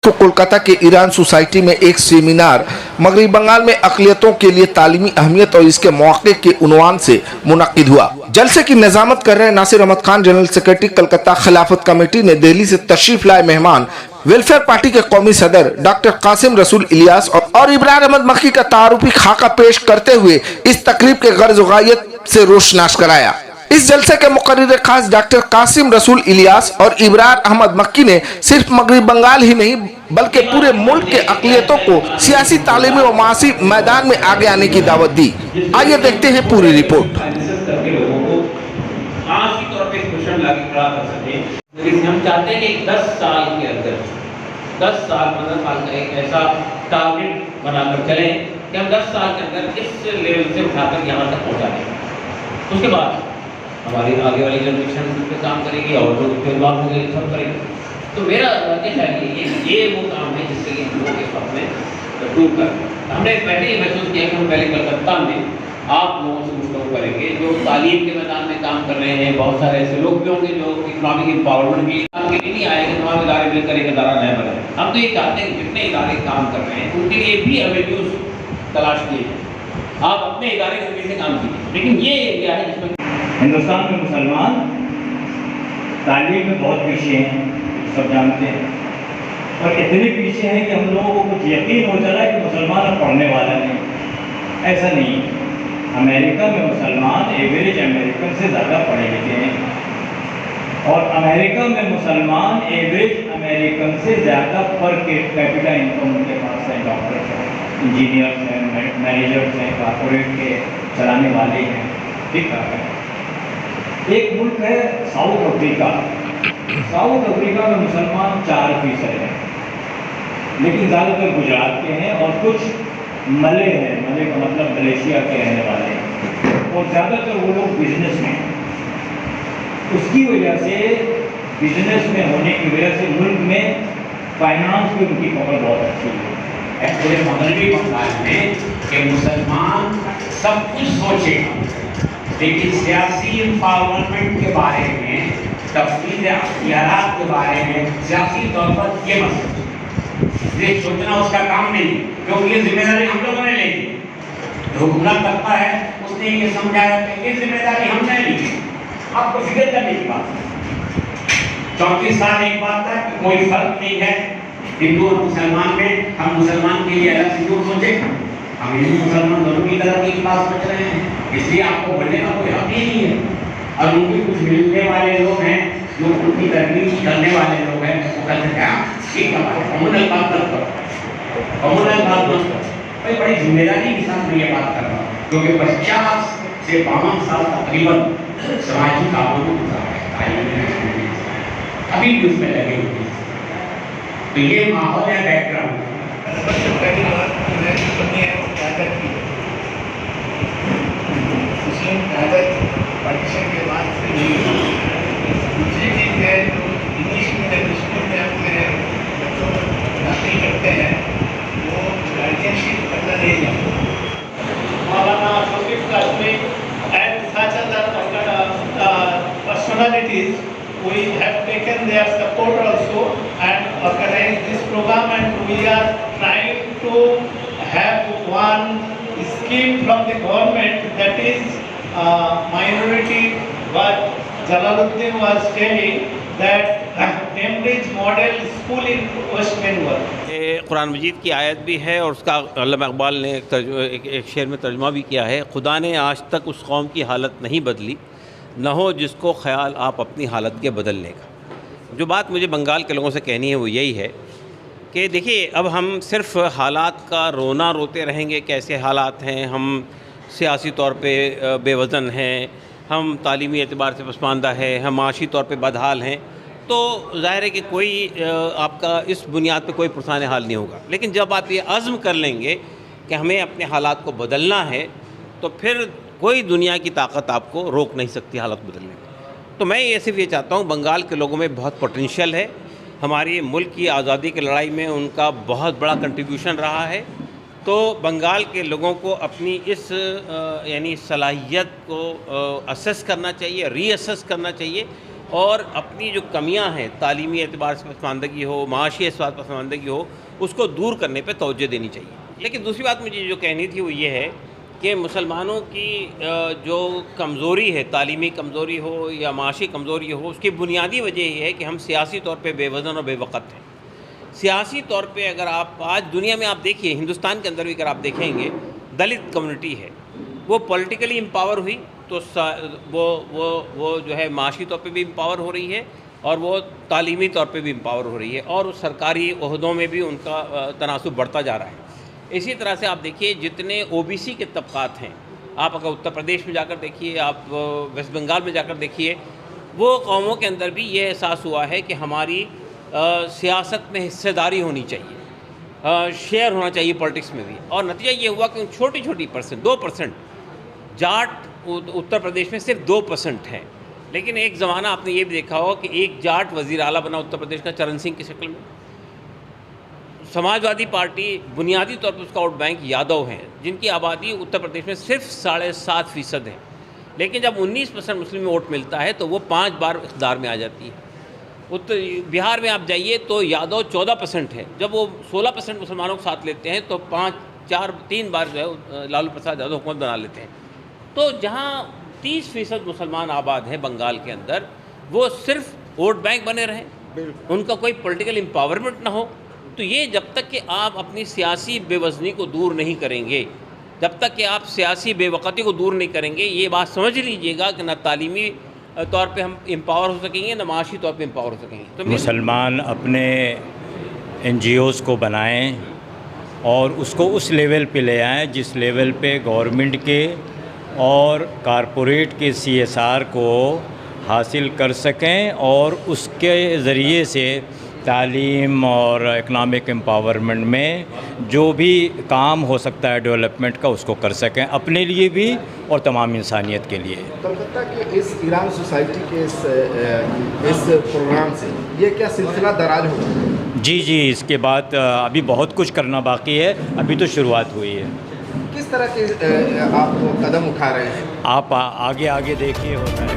तो कोलकाता के Iran society में एक सेमिनार मगरबी बंगाल में अक़लियतों के लिए तालीमी अहमियत और इसके मौके के उन्वान से मुनक्किद हुआ। जलसे की निजामत कर रहे नासिर अहमद खान, जनरल सेक्रेटरी कलकत्ता खिलाफत कमेटी ने दिल्ली से तशरीफ लाए मेहमान वेलफेयर पार्टी के कौमी सदर डॉक्टर कासिम रसूल इलियास और इब्रार अहमद मक्की का तारुफी खाका पेश करते हुए इस तकरीब के गर्ज गायत से रोशनास कराया। इस जलसे के मुकर्रिर खास डॉक्टर कासिम रसूल इलियास और इब्रार अहमद मक्की ने सिर्फ मगरबी बंगाल ही नहीं बल्कि पूरे मुल्क के अक़लियतों को सियासी, तालीमी और मासी मैदान में आगे आने की दावत दी। आइए देखते हैं पूरी रिपोर्ट। हम चाहते हैं कि 10 साल के अंदर 10 साल 15 साल का एक ऐसा टारगेट बनाकर चलें कि हम 10 साल के अंदर इस लेवल से उठाकर यहाँ तक पहुँचा दें। उसके बाद हमारी आगे वाली जनरेशन पे काम करेगी और लोग इन्वॉल्व होंगे, सब करेंगे। तो मेरा है कि ये वो काम है जिससे कि लोगों के साथ में दूर कर हमने पहले ही महसूस किया कि हम पहले कलकत्ता में आप लोगों से गुफ्तगू करेंगे जो तालीम के मैदान में काम कर रहे हैं। बहुत सारे ऐसे लोग भी होंगे जो इकोनॉमिक एम्पावरमेंट के लिए नहीं आएंगे, तमाम इदारे मिलकर एक इदारा नया बने। हम तो ये चाहते हैं कि जितने इदारे काम कर रहे हैं उनके लिए भी एवेन्यूज तलाश किए जाए। आप अपने इदारे के जरिए से काम कीजिए, लेकिन ये एरिया है जिसमें हिंदुस्तान में मुसलमान तालीम में बहुत पीछे हैं, सब जानते हैं, और इतने पीछे हैं कि हम लोगों को कुछ यकीन हो जा रहा है कि मुसलमान अब पढ़ने वाला नहीं। ऐसा नहीं है। अमेरिका में मुसलमान एवरेज अमेरिकन से ज़्यादा पढ़े लिखे हैं और अमेरिका में मुसलमान एवरेज अमेरिकन से ज़्यादा पर कैपिटा इनकम उनके पास है। डॉक्टर्स हैं, इंजीनियर्स हैं, मैनेजर्स हैं, कॉर्पोरेट के चलाने वाले हैं। ठीक है। एक मुल्क है साउथ अफ्रीका। साउथ अफ्रीका में मुसलमान 4% हैं, लेकिन ज़्यादातर गुजरात के हैं और कुछ मले हैं। मले का मतलब मलेशिया के रहने वाले हैं और ज़्यादातर वो लोग बिजनेस में हैं। उसकी वजह से बिजनेस में होने की वजह से मुल्क में फाइनेंस में उनकी पकड़ बहुत अच्छी है। पूरे मगरबी बंगाल में कि मुसलमान सब कुछ सोचेगा, लेकिन सियासी एम्पावरमेंट के बारे में, तफसील अख्तियारात के बारे में सियासी तौर पर ये मत सोचे। ये सोचना उसका काम नहीं, क्योंकि ये जिम्मेदारी हम लोगों ने ली। हुक्मरान करता है, उसने ये समझाया कि ये जिम्मेदारी हमने ली, आपको फिक्र करने की बात है। 34 साल एक बात था कि कोई फर्क नहीं है हिंदू और मुसलमान में। हम मुसलमान के लिए अलग से क्यों सोचे? हम हिंदू मुसलमान दोनों की तरफ की बात सोच रहे हैं, इसलिए आपको बोलने का कोई हक ही नहीं है। और उनके कुछ मिलने वाले लोग हैं जो उनकी तरकीब करने वाले लोग हैं, वो कहते हैं क्या ठीक है, कम्युनल बात मत करो, कम्युनल बात मत करो। भाई बड़ी जिम्मेदारी के साथ मैं ये बात कर रहा हूँ, क्योंकि 50 से 52 साल तकरीबन समाजी कामों में गुजारा है, अभी भी उसमें लगे हुए। तो ये माहौल है, बैकग्राउंड पार्टीशन के बाद से दूसरी चीज़ है जो इंग्लिश मीडियम स्कूल में हम बच्चों को नौकरी करते हैं, वो गार्जियनशिप करना नहीं जाता। Maulana Shafik Kashmi and such other personalities, we have taken their support also and organized this program, and we are trying to have one scheme from the government, that is minority. But Jalaluddin was telling that Cambridge Model School in West Bengal. Quran मजीद की आयत भी है और उसका अल्लामा इकबाल ने एक शेर में तर्जुमा भी किया है। खुदा ने आज तक उस कौम की हालत नहीं बदली, न हो जिसको ख्याल आप अपनी हालत के बदलने का। जो बात मुझे बंगाल के लोगों से कहनी है वो यही है कि देखिए, अब हम सिर्फ़ हालात का रोना रोते रहेंगे, कैसे हालात हैं, हम सियासी तौर पे बेवज़न हैं, हम तालीमी एतबार से पसमानदा है, हम माशी तौर पे बदहाल हैं, तो ज़ाहिर है कि कोई आपका इस बुनियाद पे कोई पुरसान हाल नहीं होगा। लेकिन जब आप ये अज़्म कर लेंगे कि हमें अपने हालात को बदलना है, तो फिर कोई दुनिया की ताकत आपको रोक नहीं सकती हालत बदलने में। तो मैं ये सिर्फ ये चाहता हूँ, बंगाल के लोगों में बहुत पोटेंशियल है, हमारी मुल्क की आज़ादी की लड़ाई में उनका बहुत बड़ा कंट्रीब्यूशन रहा है। तो बंगाल के लोगों को अपनी इस यानी सलाहियत को असेस करना चाहिए, रीअसेस करना चाहिए और अपनी जो कमियां हैं, तालीमी एतबार से पसमानदगी हो, माशी एतबार से पसमानदगी हो, उसको दूर करने पे तवज्जो देनी चाहिए। लेकिन दूसरी बात मुझे जो कहनी थी वो ये है कि मुसलमानों की जो कमज़ोरी है, तालीमी कमज़ोरी हो या माशी कमज़ोरी हो, उसकी बुनियादी वजह ये है कि हम सियासी तौर पे बेवज़न और बेवक़्त हैं। सियासी तौर पे अगर आप आज दुनिया में आप देखिए, हिंदुस्तान के अंदर भी अगर आप देखेंगे, दलित कम्युनिटी है, वो पॉलिटिकली एम्पावर हुई तो वो जो है माशी तौर पे भी एम्पावर हो रही है और वो तालीमी तौर पे भी एम्पावर हो रही है और उस सरकारी ओहदों में भी उनका तनासुब बढ़ता जा रहा है। इसी तरह से आप देखिए जितने ओबीसी के तबक़ात हैं, आप अगर उत्तर प्रदेश में जाकर देखिए, आप वेस्ट बंगाल में जाकर देखिए, वो कौमों के अंदर भी ये एहसास हुआ है कि हमारी सियासत में हिस्सेदारी होनी चाहिए, शेयर होना चाहिए पॉलिटिक्स में भी। और नतीजा ये हुआ कि छोटी छोटी परसेंट 2% जाट उत्तर प्रदेश में सिर्फ 2% है। लेकिन एक ज़माना आपने ये भी देखा होगा कि एक जाट वज़ीर आला बना उत्तर प्रदेश का, चरण सिंह की शक्ल में। समाजवादी पार्टी बुनियादी तौर पर उसका वोट बैंक यादव हैं, जिनकी आबादी उत्तर प्रदेश में सिर्फ 7.5% है। लेकिन जब 19% मुस्लिम वोट मिलता है तो वो 5 बार इक़्तिदार में आ जाती है। बिहार में आप जाइए तो यादव 14% है, जब वो 16% मुसलमानों के साथ लेते हैं तो 3 बार जो है लालू प्रसाद यादव हुकूमत बना लेते हैं। तो जहाँ 30% मुसलमान आबाद हैं बंगाल के अंदर, वो सिर्फ वोट बैंक बने रहें, उनका कोई पॉलिटिकल एम्पावरमेंट ना हो, तो ये जब तक कि आप अपनी सियासी बेवज़नी को दूर नहीं करेंगे, जब तक कि आप सियासी बेवक़्ती को दूर नहीं करेंगे, ये बात समझ लीजिएगा कि ना तालीमी तौर पे हम एम्पावर हो सकेंगे, ना माशी तौर पे एम्पावर हो सकेंगे। तो मुसलमान अपने NGOs को बनाएं और उसको उस लेवल पे ले आएं जिस लेवल पे गवर्नमेंट के और कारपोरेट के CSR को हासिल कर सकें और उसके ज़रिए से तालीम और इकनॉमिक एम्पावरमेंट में जो भी काम हो सकता है डेवलपमेंट का, उसको कर सकें, अपने लिए भी और तमाम इंसानियत के लिए। कलकत्ता के इस ईरान सोसाइटी के इस प्रोग्राम से ये क्या सिलसिला दराज होगा? जी, इसके बाद अभी बहुत कुछ करना बाकी है, अभी तो शुरुआत हुई है। किस तरह के आप कदम उठा रहे हैं? आप आगे देखिए होता है।